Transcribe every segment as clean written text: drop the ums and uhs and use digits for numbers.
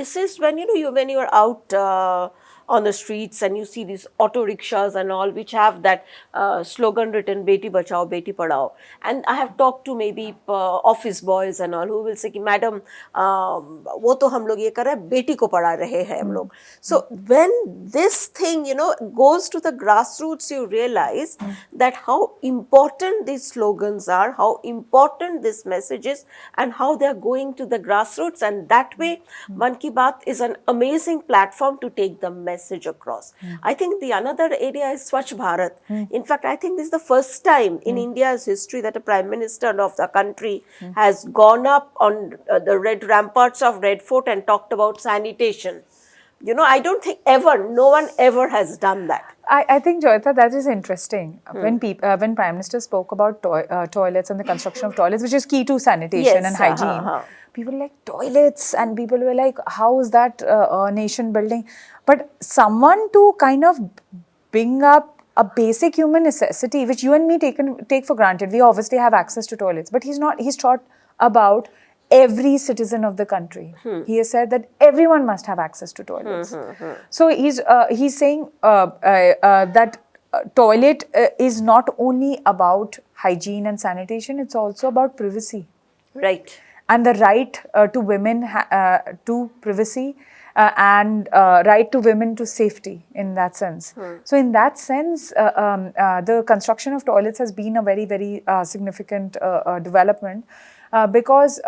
this is when, when you're out on the streets and you see these auto rickshaws and all, which have that slogan written, Beti Bachao, Beti Padhao. And I have talked to maybe office boys and all who will say, Madam, wo to hum log ye kar rahe hain, beti ko padha rahe hain hum log. So when this thing, goes to the grassroots, you realize that how important these slogans are, how important this message is, and how they are going to the grassroots. And that way, Mann Ki Baat is an amazing platform to take the message across. I think the another area is Swachh Bharat. In fact, I think this is the first time in India's history that a Prime Minister of the country has gone up on the red ramparts of Red Fort and talked about sanitation. I don't think no one ever has done that. I think, Joyita, that is interesting. When Prime Minister spoke about toilets and the construction of toilets, which is key to sanitation and hygiene, people were like, toilets, and people were like, how is that nation building? But someone to kind of bring up a basic human necessity, which you and me take for granted. We obviously have access to toilets, but he's taught about every citizen of the country. He has said that everyone must have access to toilets. So he's saying that toilet is not only about hygiene and sanitation, it's also about privacy. Right. And the right to women to privacy and right to women to safety in that sense. So in that sense, the construction of toilets has been a very, very significant development because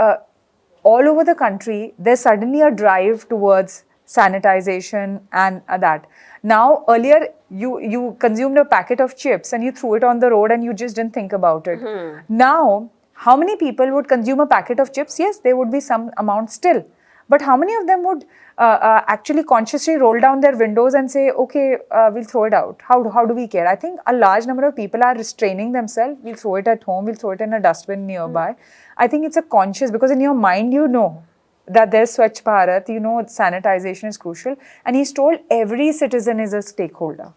all over the country, there's suddenly a drive towards sanitization and that. Now, earlier, you consumed a packet of chips and you threw it on the road and you just didn't think about it. Now, how many people would consume a packet of chips? Yes, there would be some amount still. But how many of them would actually consciously roll down their windows and say, okay, we'll throw it out? How do we care? I think a large number of people are restraining themselves. We'll throw it at home. We'll throw it in a dustbin nearby. I think it's a conscious, because in your mind, you know that there's Swachh Bharat, sanitization is crucial. And he's told every citizen is a stakeholder.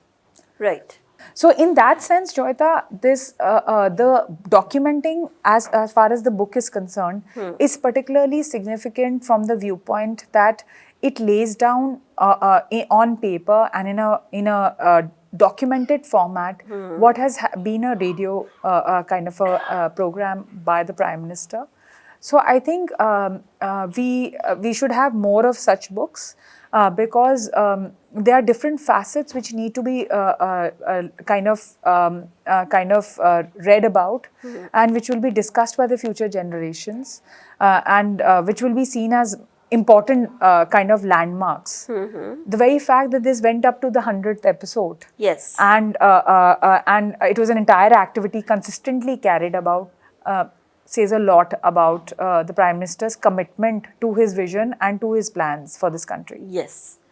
Right. So in that sense, Joyita, this the documenting as far as the book is concerned is particularly significant from the viewpoint that it lays down on paper and in a documented format what has been a radio kind of a program by the Prime Minister. So I think we should have more of such books because there are different facets which need to be kind of read about and which will be discussed by the future generations and which will be seen as important kind of landmarks. The very fact that this went up to the 100th episode, yes, and it was an entire activity consistently carried about, says a lot about the Prime Minister's commitment to his vision and to his plans for this country. Yes.